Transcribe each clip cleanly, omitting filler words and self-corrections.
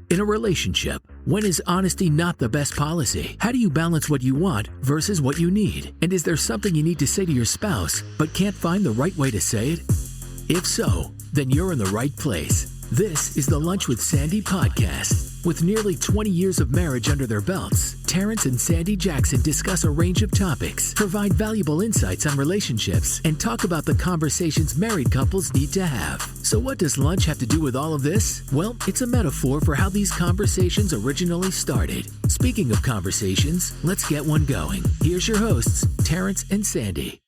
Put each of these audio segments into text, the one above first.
In a relationship, when is honesty not the best policy? How do you balance what you want versus what you need? And is there something you need to say to your spouse but can't find the right way to say it? If so, then you're in the right place. This is the Lunch with Sandy podcast. With nearly 20 years of marriage under their belts, Terrence and Sandy Jackson discuss a range of topics, provide valuable insights on relationships, and talk about the conversations married couples need to have. So what does lunch have to do with all of this? Well, it's a metaphor for how these conversations originally started. Speaking of conversations, let's get one going. Here's your hosts, Terrence and Sandy.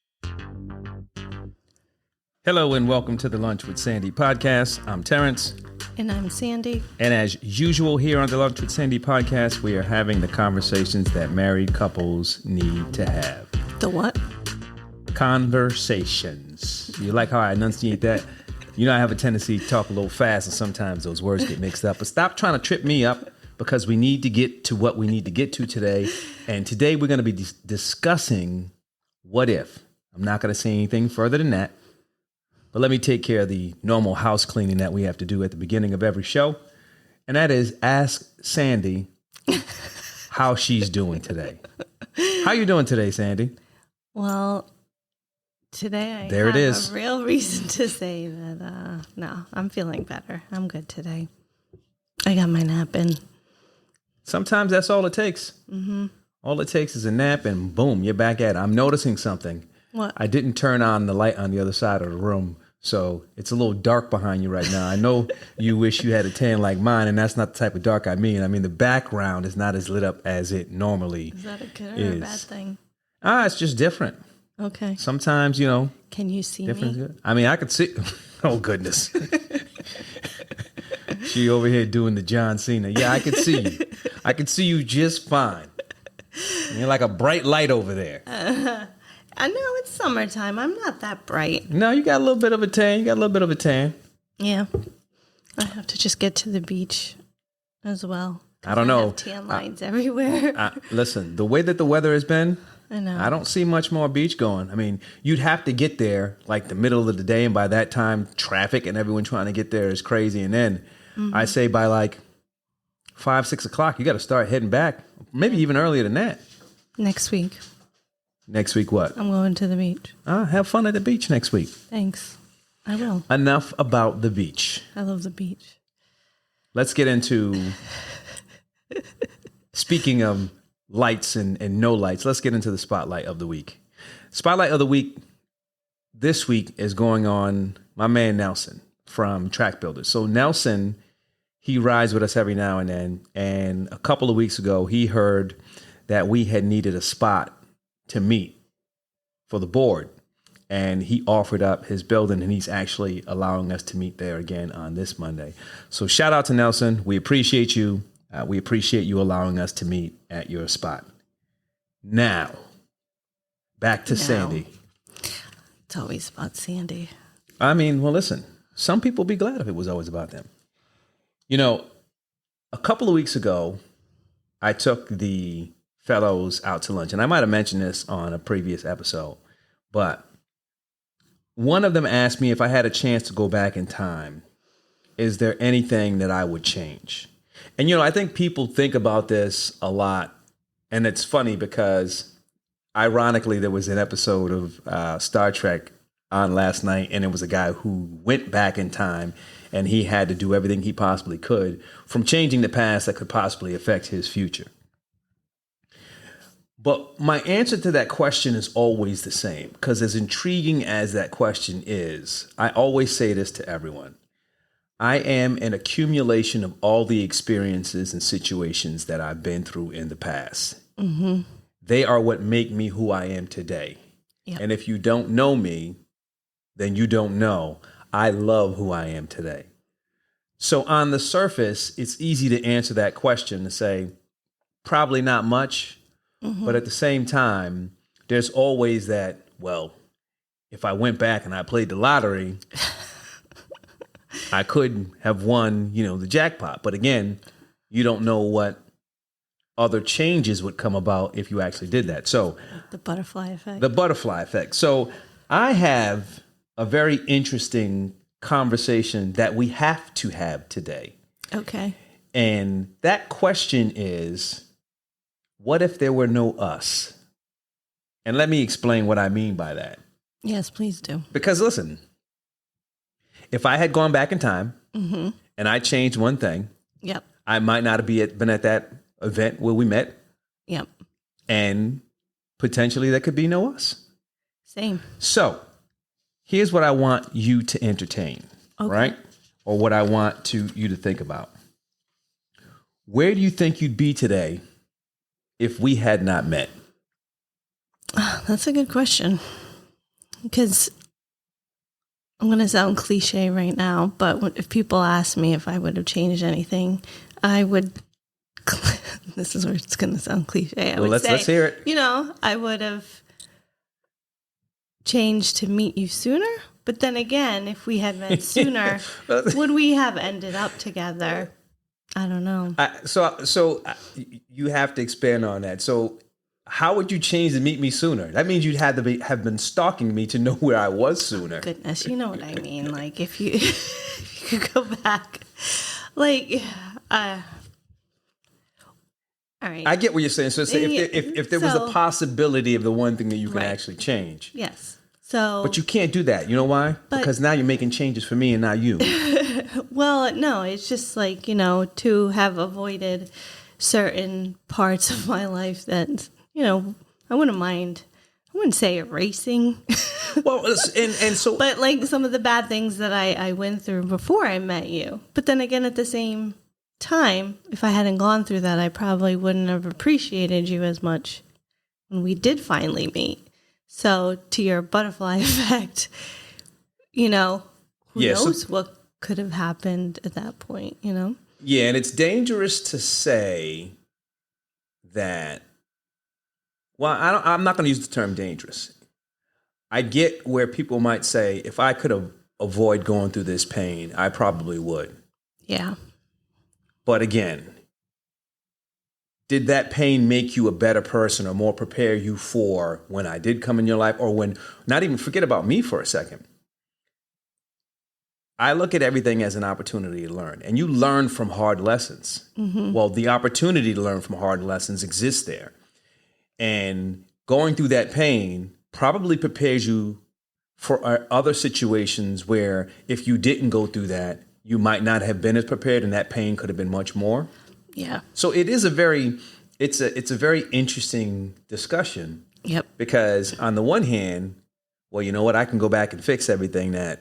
Hello and welcome to the Lunch with Sandy podcast. I'm Terrence. And I'm Sandy. And as usual here on the Lunch with Sandy podcast, we are having the conversations that married couples need to have. The what? Conversations. You like how I enunciate that? You know I have a tendency to talk a little fast and sometimes those words get mixed up. But stop trying to trip me up because we need to get to what we need to get to today. And today we're going to be discussing what if. I'm not going to say anything further than that. But let me take care of the normal house cleaning that we have to do at the beginning of every show. And that is ask Sandy how she's doing today. How you doing today, Sandy? Well, today I there have it is. A real reason to say that, no, I'm feeling better. I'm good today. I got my nap in. Sometimes that's all it takes. Mm-hmm. All it takes is a nap and boom, you're back at it. I'm noticing something. What? I didn't turn on the light on the other side of the room, so it's a little dark behind you right now. I know you wish you had a tan like mine, and that's not the type of dark I mean. I mean, the background is not as lit up as it normally is. Is that a good or a bad thing? It's just different. Okay. Sometimes, Can you see different me? is good. I mean, I could see. Oh, goodness. She over here doing the John Cena. Yeah, I could see you. I could see you just fine. You're like a bright light over there. I know it's summertime. I'm not that bright. No, you got a little bit of a tan. Yeah. I have to just get to the beach as well. I don't know. Have tan lines everywhere. Listen, the way that the weather has been, I know. I don't see much more beach going. I mean, you'd have to get there like the middle of the day, and by that time, traffic and everyone trying to get there is crazy. And then I say by like 5, 6 o'clock, you got to start heading back. Maybe even earlier than that. Next week. Next week what? I'm going to the beach. Have fun at the beach next week. Thanks. I will. Enough about the beach. I love the beach. Let's get into, speaking of lights and no lights, let's get into the spotlight of the week. Spotlight of the week this week is going on my man Nelson from Track Builders. So Nelson, he rides with us every now and then. And a couple of weeks ago, he heard that we had needed a spot to meet for the board. And he offered up his building, and he's actually allowing us to meet there again on this Monday. So shout out to Nelson. We appreciate you. We appreciate you allowing us to meet at your spot. Now, back to Sandy. It's always about Sandy. I mean, well, listen, some people would be glad if it was always about them. A couple of weeks ago, I took the fellows out to lunch, and I might have mentioned this on a previous episode, but one of them asked me if I had a chance to go back in time, is there anything that I would change? And, I think people think about this a lot, and it's funny because ironically, there was an episode of Star Trek on last night, and it was a guy who went back in time, and he had to do everything he possibly could from changing the past that could possibly affect his future. But my answer to that question is always the same, because as intriguing as that question is, I always say this to everyone. I am an accumulation of all the experiences and situations that I've been through in the past. Mm-hmm. They are what make me who I am today. Yep. And if you don't know me, then you don't know. I love who I am today. So on the surface, it's easy to answer that question and say, probably not much. Mm-hmm. But at the same time, there's always that, well, if I went back and I played the lottery, I could have won, the jackpot. But again, you don't know what other changes would come about if you actually did that. So the butterfly effect. The butterfly effect. So I have a very interesting conversation that we have to have today. Okay. And that question is, what if there were no us? And let me explain what I mean by that. Yes, please do. Because listen, if I had gone back in time Mm-hmm. and I changed one thing, Yep. I might not have been at that event where we met, Yep. and potentially there could be no us. Same. So here's what I want you to entertain, Okay. right? Or what I want you to think about. Where do you think you'd be today if we had not met? That's a good question. Because I'm going to sound cliche right now, but if people ask me if I would have changed anything, I would. This is where it's going to sound cliche. Let's hear it. I would have changed to meet you sooner. But then again, if we had met sooner, would we have ended up together? I don't know. So you have to expand on that. So how would you change to meet me sooner? That means you'd have to have been stalking me to know where I was sooner. Goodness, you know what I mean. Like if you, if you could go back, like, all right. I get what you're saying. So say if there was a possibility of the one thing that you can Right. actually change. Yes. So, But you can't do that. You know why? Because now you're making changes for me and not you. well, no, it's just like, to have avoided certain parts of my life that, I wouldn't say erasing, Well, and so but like some of the bad things that I went through before I met you. But then again, at the same time, if I hadn't gone through that, I probably wouldn't have appreciated you as much when we did finally meet. So to your butterfly effect, who knows what could have happened at that point, Yeah, and it's dangerous to say that. Well, I'm not going to use the term dangerous. I get where people might say, if I could avoid going through this pain, I probably would. Yeah. But again, did that pain make you a better person or more prepare you for when I did come in your life, or when, not even forget about me for a second. I look at everything as an opportunity to learn, and you learn from hard lessons. Mm-hmm. Well, the opportunity to learn from hard lessons exists there. And going through that pain probably prepares you for other situations where if you didn't go through that, you might not have been as prepared, and that pain could have been much more. Yeah. So it is it's a very interesting discussion. Yep. Because on the one hand, well, you know what? I can go back and fix everything that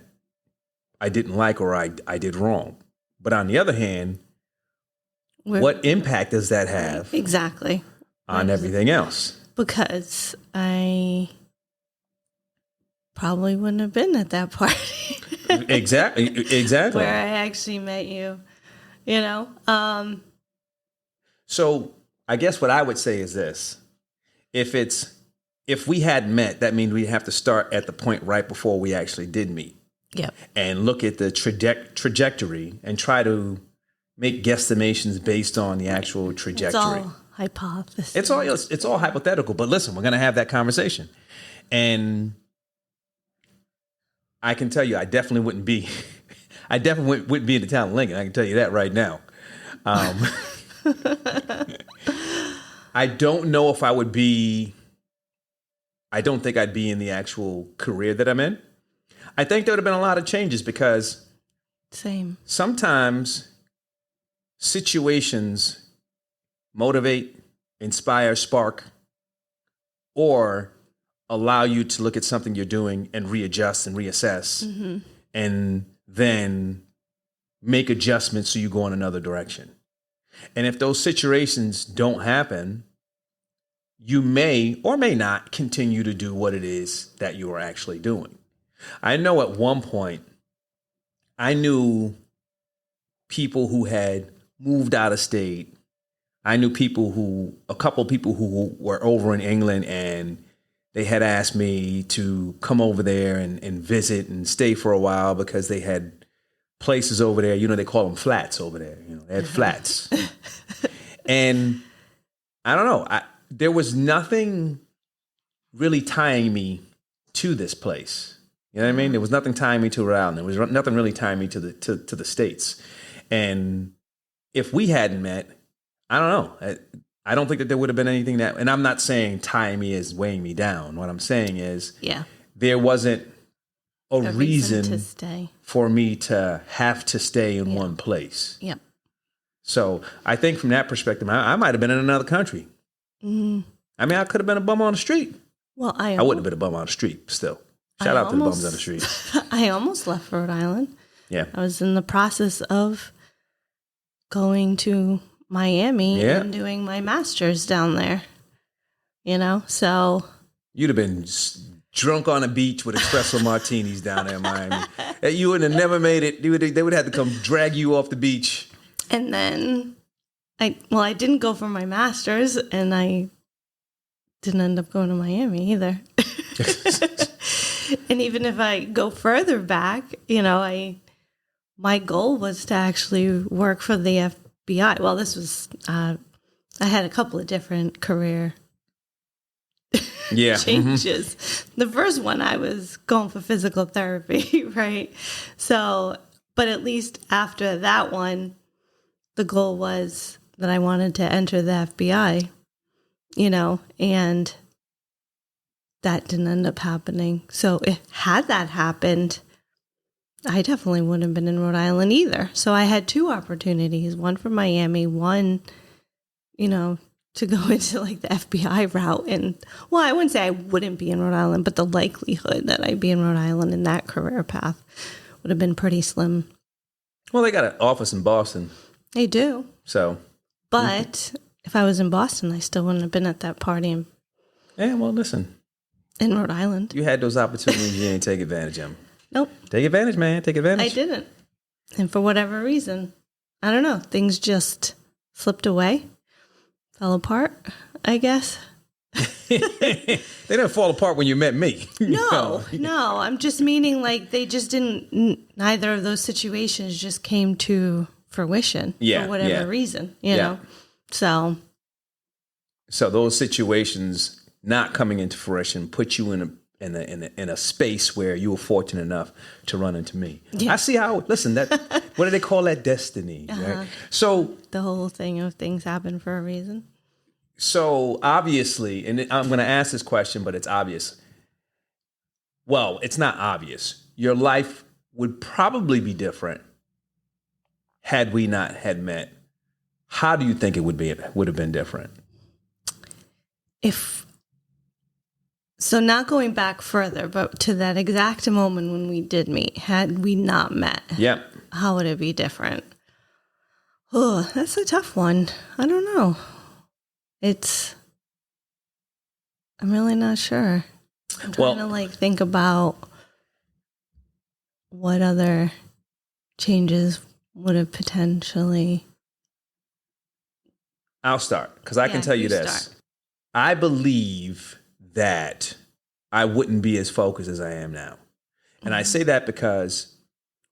I didn't like or I did wrong. But on the other hand, what impact does that have Exactly. on everything else? Because I probably wouldn't have been at that party. Exactly. Where I actually met you, So I guess what I would say is this. If we had met, that means we'd have to start at the point right before we actually did meet. Yep. And look at the trajectory and try to make guesstimations based on the actual trajectory. It's all hypothesis. It's all hypothetical. But listen, we're going to have that conversation. And I can tell you, I definitely wouldn't be in the town of Lincoln. I can tell you that right now. I don't know if I would be. I don't think I'd be in the actual career that I'm in. I think there would have been a lot of changes because Same. sometimes situations motivate, inspire, spark, or allow you to look at something you're doing and readjust and reassess, mm-hmm. and then make adjustments so you go in another direction. And if those situations don't happen, you may or may not continue to do what it is that you are actually doing. I know at one point, I knew people who had moved out of state. I knew a couple of people who were over in England, and they had asked me to come over there and visit and stay for a while because they had places over there. They call them flats over there. They had flats. And I don't know. There was nothing really tying me to this place. You know what I mean? There was nothing tying me to Rhode Island. There was nothing really tying me to the States. And if we hadn't met, I don't know. I don't think that there would have been anything that, and I'm not saying tying me is weighing me down. What I'm saying is, there wasn't a reason to stay for me to have to stay in one place. Yep. So I think from that perspective, I might have been in another country. Mm. I mean, I could have been a bum on the street. Well, I wouldn't have been a bum on the street still. Shout out to the bums on the street. I almost left Rhode Island. Yeah. I was in the process of going to Miami and doing my master's down there. So. You'd have been drunk on a beach with espresso martinis down there in Miami. You would have never made it. They would have to come drag you off the beach. And then I didn't go for my master's, and I didn't end up going to Miami either. And even if I go further back, my goal was to actually work for the FBI. Well, this was, I had a couple of different career changes. Mm-hmm. The first one, I was going for physical therapy, right? So, but at least after that one, the goal was that I wanted to enter the FBI, and that didn't end up happening. So had that happened, I definitely wouldn't have been in Rhode Island either. So I had two opportunities, one for Miami, one, to go into like the FBI route. And I wouldn't say I wouldn't be in Rhode Island, but the likelihood that I'd be in Rhode Island in that career path would have been pretty slim. Well, they got an office in Boston. They do. So. But if I was in Boston, I still wouldn't have been at that party. Yeah, well, listen. In Rhode Island. You had those opportunities, you didn't take advantage of them. Nope. Take advantage, man. Take advantage. I didn't. And for whatever reason, I don't know, things just slipped away, fell apart, I guess. They didn't fall apart when you met me. No, I'm just meaning like they just didn't, neither of those situations just came to fruition for whatever reason, you know? So those situations not coming into fruition put you in a space where you were fortunate enough to run into me. Yeah. I see how. Listen, that what do they call that? Destiny, right? So the whole thing of things happen for a reason. So obviously, and I'm going to ask this question, but it's obvious. Well, it's not obvious. Your life would probably be different had we not had met. How do you think it would have been different? So not going back further, but to that exact moment when we did meet, had we not met, how would it be different? Oh, that's a tough one. I don't know. I'm really not sure. I'm trying to think about what other changes would have potentially. I'll start because I can tell you this. Start. I believe that I wouldn't be as focused as I am now. And I say that because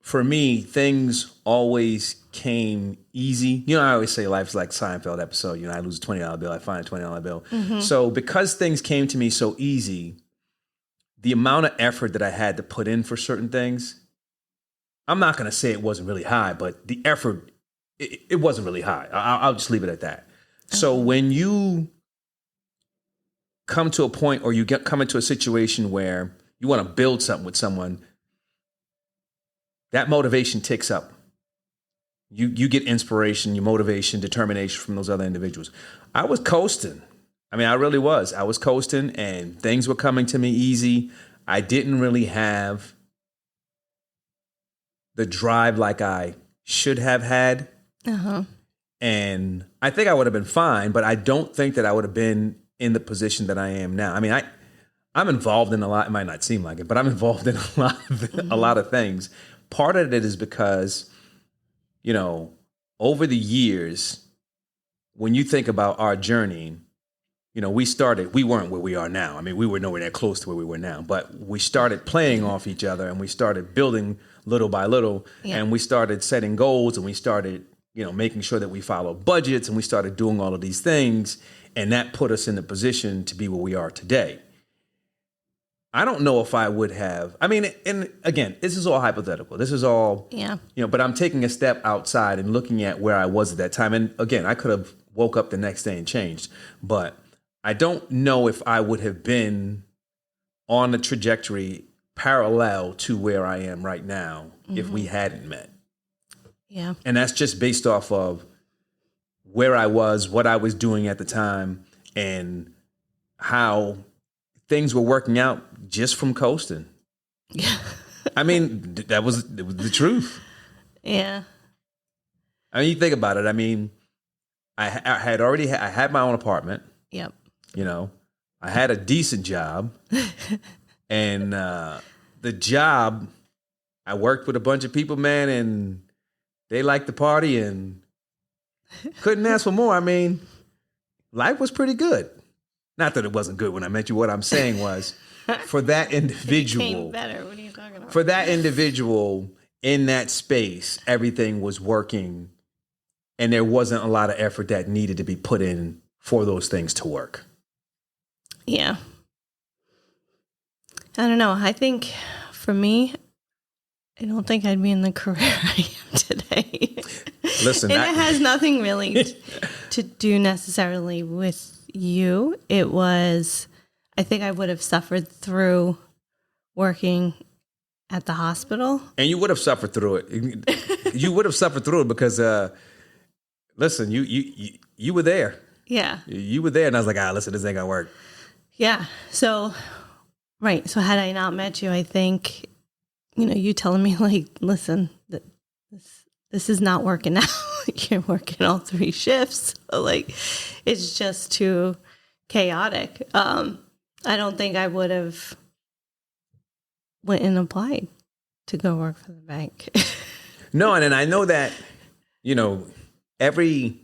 for me, things always came easy. I always say life's like Seinfeld episode. I lose a $20 bill, I find a $20 bill. Mm-hmm. So because things came to me so easy, the amount of effort that I had to put in for certain things, I'm not going to say it wasn't really high, but the effort, it wasn't really high. I'll just leave it at that. Okay. So when you come to a point or you come into a situation where you want to build something with someone, that motivation ticks up. You get inspiration, your motivation, determination from those other individuals. I was coasting. I mean, I really was. I was coasting and things were coming to me easy. I didn't really have the drive like I should have had. Uh-huh. And I think I would have been fine, but I don't think that I would have been in the position that I am now. I mean, I'm involved in a lot. It might not seem like it, but I'm involved in a lot of things. Part of it is because, over the years, when you think about our journey, we weren't where we are now. I mean, we were nowhere near close to where we were now, but we started playing off each other and we started building little by little and we started setting goals and we started, making sure that we follow budgets and we started doing all of these things. And that put us in the position to be where we are today. I don't know if I would have. I mean, and again, this is all hypothetical. This is all, but I'm taking a step outside and looking at where I was at that time. And again, I could have woke up the next day and changed, but I don't know if I would have been on the trajectory parallel to where I am right now if we hadn't met. Yeah. And that's just based off of where I was, what I was doing at the time, and how things were working out just from coasting. Yeah. I mean, it was the truth. Yeah. I mean, you think about it. I mean, I had my own apartment. Yep. You know, I had a decent job, and the job, I worked with a bunch of people, man, and they liked the party and couldn't ask for more. I mean, life was pretty good. Not that it wasn't good when I met you. What I'm saying was, for that individual, It became better. What are you talking about? For that individual in that space, everything was working, and there wasn't a lot of effort that needed to be put in for those things to work. Yeah. I don't know. I think for me, I don't think I'd be in the career I am today. Listen, and it has nothing really to do necessarily with you. It was, I think I would have suffered through working at the hospital. And you would have suffered through it. You would have suffered through it because, listen, you were there. Yeah. You were there, and I was like, listen, this ain't gonna work. Yeah. So, right. So had I not met you, I think, you telling me like, listen, this is not working out. You're working all 3 shifts. So, like, it's just too chaotic. I don't think I would have went and applied to go work for the bank. No, and I know that, every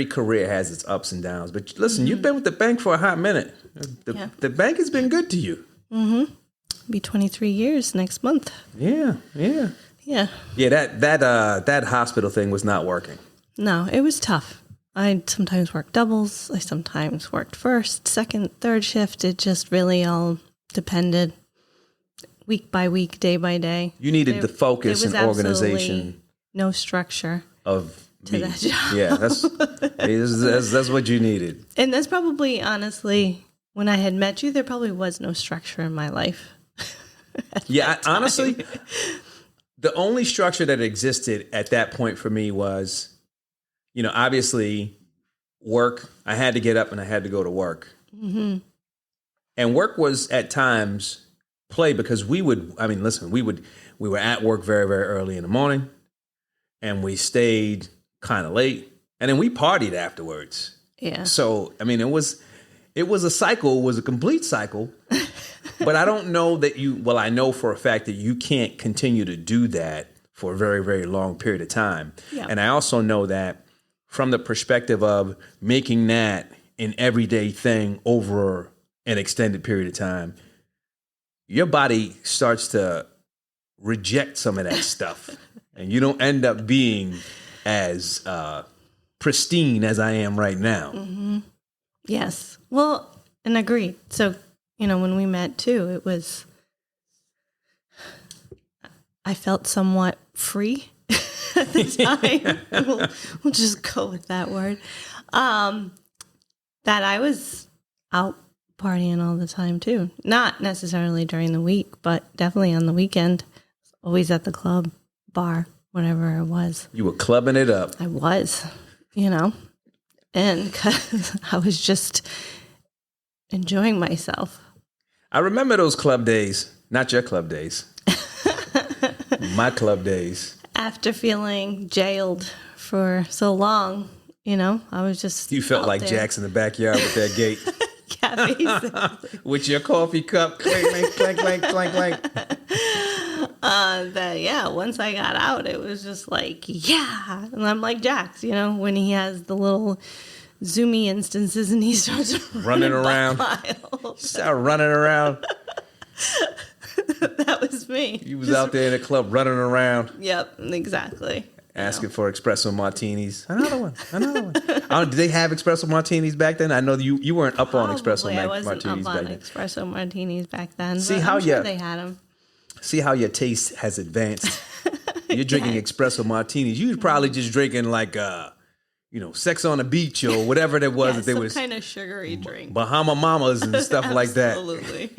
career has its ups and downs. But listen, you've been with the bank for a hot minute. The bank has been good to you. Mm-hmm. Be 23 years next month. Yeah. Yeah. Yeah, that hospital thing was not working. No, it was tough. I sometimes worked doubles. I sometimes worked first, second, third shift. It just really all depended week by week, day by day. You needed the focus and organization. No structure to that job. Yeah, that's what you needed. And that's probably, honestly, when I had met you, there probably was no structure in my life. Yeah, honestly, the only structure that existed at that point for me was, obviously work. I had to get up and I had to go to work. Mm-hmm. And work was at times play because we were at work very, very early in the morning and we stayed kind of late and then we partied afterwards. Yeah. So, I mean, it was a cycle, it was a complete cycle. But I don't know that I know for a fact that you can't continue to do that for a very, very long period of time. Yeah. And I also know that from the perspective of making that an everyday thing over an extended period of time, your body starts to reject some of that stuff. And you don't end up being as pristine as I am right now. Mm-hmm. Yes. Well, and agreed. So, when we met too, I felt somewhat free at the time. We'll just go with that word. That I was out partying all the time too. Not necessarily during the week, but definitely on the weekend. Always at the club, bar, whatever it was. You were clubbing it up. I was, and because I was just enjoying myself. I remember those club days, not your club days. My club days. After feeling jailed for so long, I was just. You felt like there. Jack's in the backyard with that gate. Yeah, basically. With your coffee cup. Clank, clank, clank, clank, clank. Once I got out, it was just like, yeah. And I'm like Jax, when he has the little zoomy instances and he starts running around. Start running around. That was me. You was out there in the club running around. Yep, exactly. Asking for espresso martinis. Another one. Did they have espresso martinis back then? I know you weren't up on espresso I wasn't martinis up back on then. espresso martinis back then. See but how I'm sure they had them. See how your taste has advanced. You're drinking espresso martinis. You was probably just drinking like Sex on the Beach or whatever that was. that there some was kind of sugary drink. Bahama Mamas and stuff like that. Absolutely.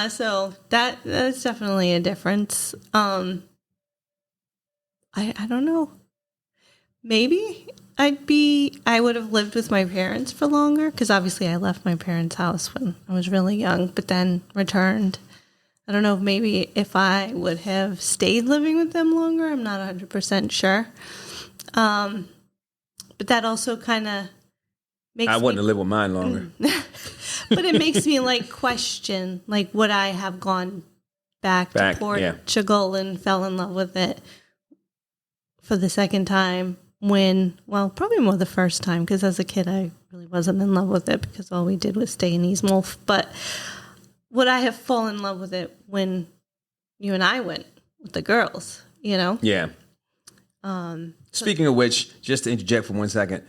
So that's definitely a difference. I don't know. Maybe I would have lived with my parents for longer, because obviously I left my parents' house when I was really young, but then returned. I don't know, maybe if I would have stayed living with them longer. I'm not 100% sure. But that also kind of makes I wouldn't have lived with mine longer. But it makes me question, would I have gone back to Portugal and fell in love with it for the second time probably more the first time, because as a kid I really wasn't in love with it because all we did was stay in East Molf. But would I have fallen in love with it when you and I went with the girls, Yeah. Speaking of which, just to interject for 1 second,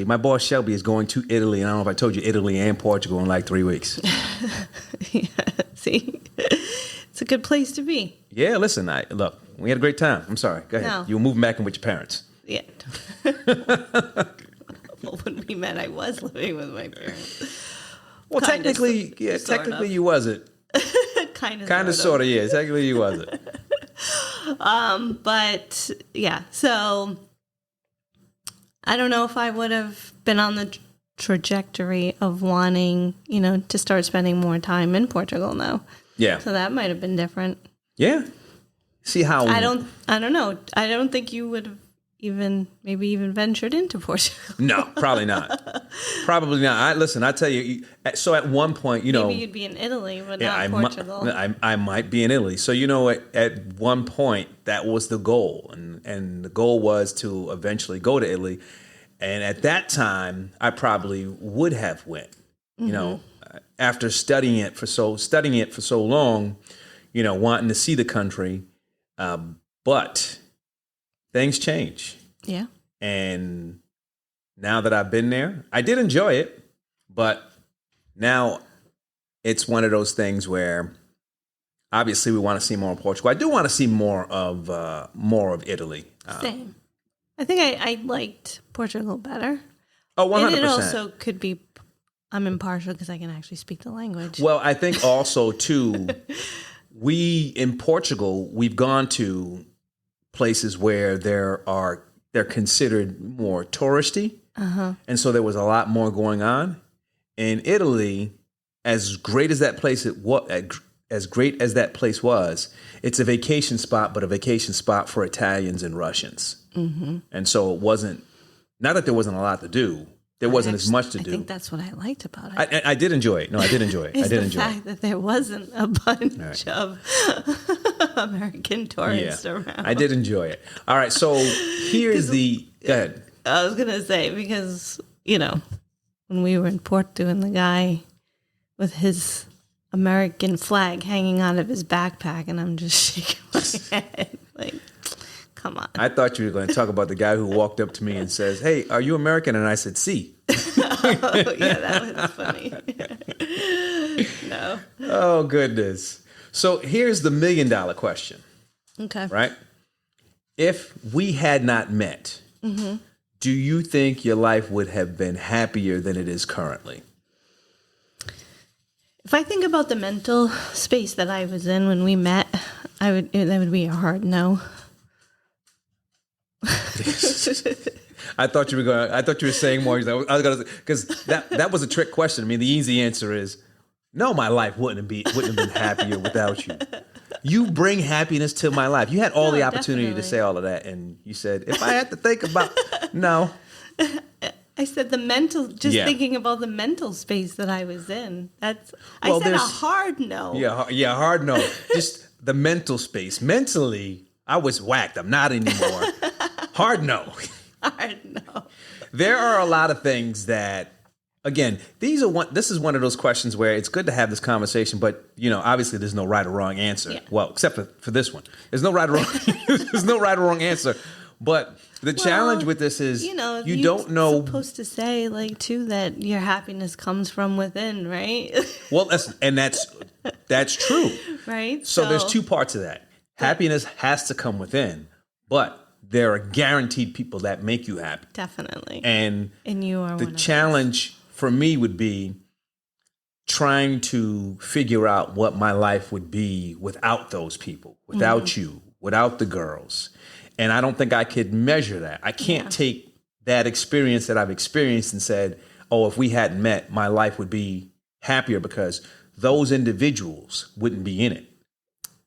my boss Shelby is going to Italy, and I don't know if I told you, Italy and Portugal in like 3 weeks. Yeah, see? It's a good place to be. Yeah, listen, look, we had a great time. I'm sorry. Go ahead. No. You were moving back in with your parents. Yeah. Well, when we met, I was living with my parents. Well, technically you wasn't. Kind of, sort of, yeah. Technically you wasn't. But yeah, so I don't know if I would have been on the trajectory of wanting, to start spending more time in Portugal now. Yeah. So that might have been different. Yeah. See how I don't know. I don't think you would have even ventured into Portugal. No, probably not. Probably not. I tell you. So at one point, maybe you'd be in Italy, but not Portugal. I might be in Italy. So at one point that was the goal, and the goal was to eventually go to Italy. And at that time, I probably would have went. After studying it for so long, wanting to see the country, but things change. Yeah. And now that I've been there, I did enjoy it, but now it's one of those things where obviously we want to see more of Portugal. I do want to see more of Italy. Same. I think I liked Portugal better. Oh, 100%. And it also could be I'm impartial because I can actually speak the language. Well, I think also too, in Portugal, we've gone to places where they're considered more touristy. And so there was a lot more going on. In Italy, as great as that place was, it's a vacation spot, but a vacation spot for Italians and Russians. Mm-hmm. And so it wasn't, not that there wasn't a lot to do. There wasn't as much to do. I think that's what I liked about it. I did enjoy it. No, I did enjoy it. It's the fact that there wasn't a bunch of American tourists around. I did enjoy it. All right, so here's the... Go ahead. I was going to say, because, when we were in Porto and the guy with his American flag hanging out of his backpack, and I'm just shaking my head like... Come on. I thought you were going to talk about the guy who walked up to me and says, "Hey, are you American?" And I said, "Si." Oh, yeah, that was funny. No. Oh, goodness. So here's the $1 million question. Okay. Right? If we had not met, do you think your life would have been happier than it is currently? If I think about the mental space that I was in when we met, that would be a hard no. I thought you were saying more. I was gonna, because that was a trick question. I mean, the easy answer is no. My life wouldn't have been happier without you. You bring happiness to my life. You had all the opportunity to say all of that, and you said, if I had to think about, no. I said thinking about the mental space that I was in. I said a hard no. Yeah, hard no. Just the mental space. Mentally, I was whacked. I'm not anymore. Hard no. Hard no. There are a lot of things that Again, this is one of those questions where it's good to have this conversation, but obviously there's no right or wrong answer. Yeah. Well, except for this one. There's no right or wrong there's no right or wrong answer. But the challenge with this is you don't know. You're supposed to say too that your happiness comes from within, right? Well, that's true. Right? So there's two parts of that. Happiness has to come within, but there are guaranteed people that make you happy. Definitely. And you are the one of challenge for me would be trying to figure out what my life would be without those people, without you, without the girls. And I don't think I could measure that. I can't take that experience that I've experienced and said, oh, if we hadn't met, my life would be happier because those individuals wouldn't be in it.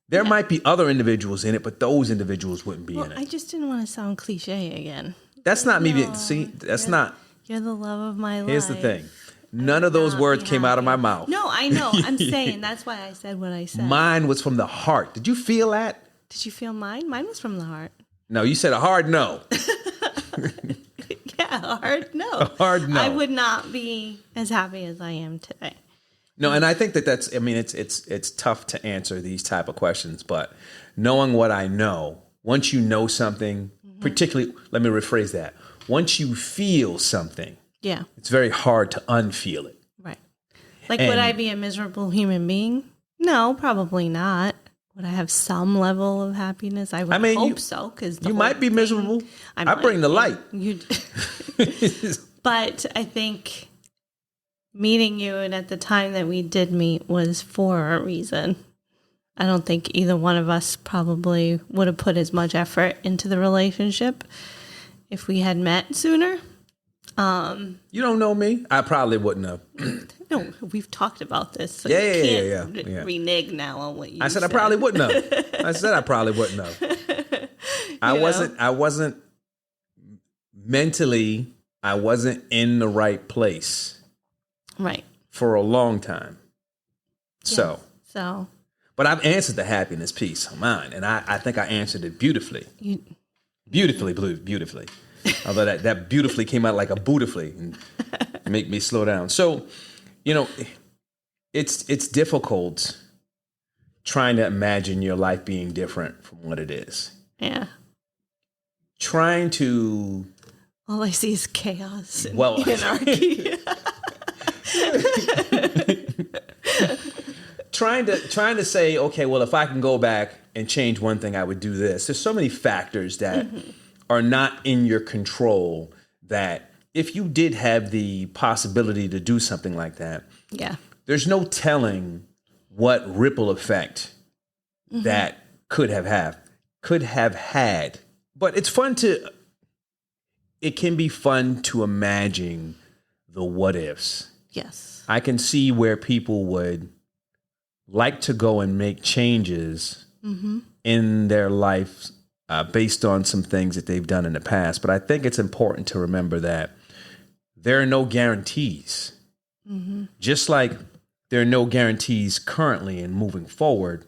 There might be other individuals in it, but those individuals wouldn't be in it. I just didn't want to sound cliche again. That's not me. That's not. You're the love of my life. Here's the thing. None of those words came out of my mouth. No, I know. I'm saying that's why I said what I said. Mine was from the heart. Did you feel that? Did you feel mine? Mine was from the heart. No, you said a hard no. Yeah, a hard no. A hard no. I would not be as happy as I am today. No, and I think that's. I mean, it's tough to answer these type of questions, but knowing what I know, once you know something, particularly, let me rephrase that. Once you feel something, it's very hard to unfeel it. Right. Would I be a miserable human being? No, probably not. Would I have some level of happiness? I would hope so. Because you might be miserable. I bring the light. But I think meeting you and at the time that we did meet was for a reason. I don't think either one of us probably would have put as much effort into the relationship if we had met sooner. You don't know me. I probably wouldn't have. No, we've talked about this. So Yeah. Renege now on what you I said I probably wouldn't have. I said I probably wouldn't have. I wasn't mentally, I wasn't in the right place. Right. For a long time. So. But I've answered the happiness piece of mine, and I think I answered it beautifully. Beautifully. Although that beautifully came out like a bootifully and make me slow down. So, it's difficult trying to imagine your life being different from what it is. Yeah. Trying to... All I see is chaos and anarchy. trying to say, okay, well, if I can go back and change one thing, I would do this. There's so many factors that are not in your control that if you did have the possibility to do something like that, there's no telling what ripple effect that could have had. But it can be fun to imagine the what ifs. Yes. I can see where people would like to go and make changes in their life based on some things that they've done in the past. But I think it's important to remember that there are no guarantees. Just like there are no guarantees currently and moving forward,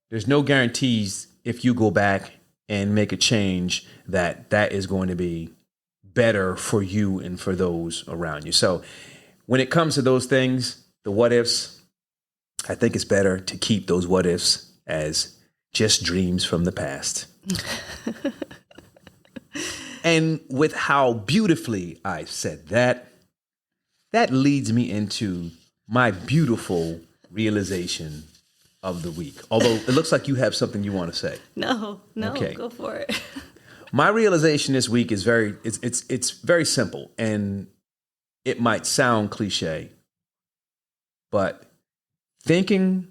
there's no guarantees if you go back and make a change that is going to be better for you and for those around you. So when it comes to those things, the what ifs, I think it's better to keep those what ifs as just dreams from the past. And with how beautifully I said that leads me into my beautiful realization of the week. Although it looks like you have something you want to say. No, okay. Go for it. My realization this week is it's very simple, and it might sound cliche, but thinking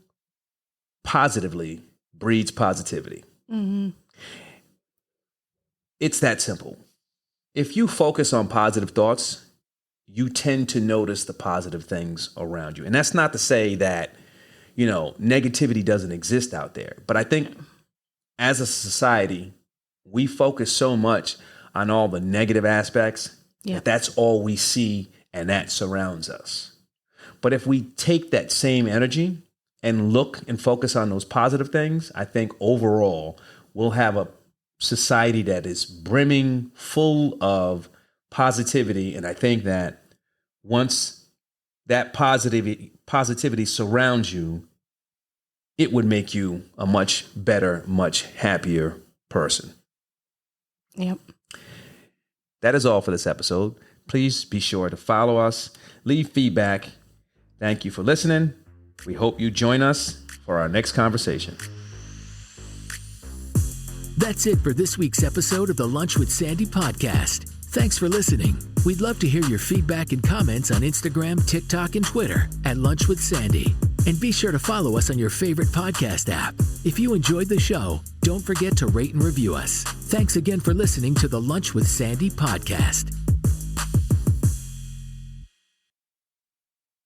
positively breeds positivity. It's that simple. If you focus on positive thoughts, you tend to notice the positive things around you. And that's not to say that, negativity doesn't exist out there. But I think as a society, we focus so much on all the negative aspects that that's all we see and that surrounds us. But if we take that same energy and look and focus on those positive things, I think overall we'll have a society that is brimming full of positivity. And I think that once that positivity surrounds you, it would make you a much better, much happier person. Yep. That is all for this episode. Please be sure to follow us, leave feedback. Thank you for listening. We hope you join us for our next conversation. That's it for this week's episode of the Lunch with Sandy podcast. Thanks for listening. We'd love to hear your feedback and comments on Instagram, TikTok, and Twitter at Lunch with Sandy. And be sure to follow us on your favorite podcast app. If you enjoyed the show, don't forget to rate and review us. Thanks again for listening to the Lunch with Sandy podcast.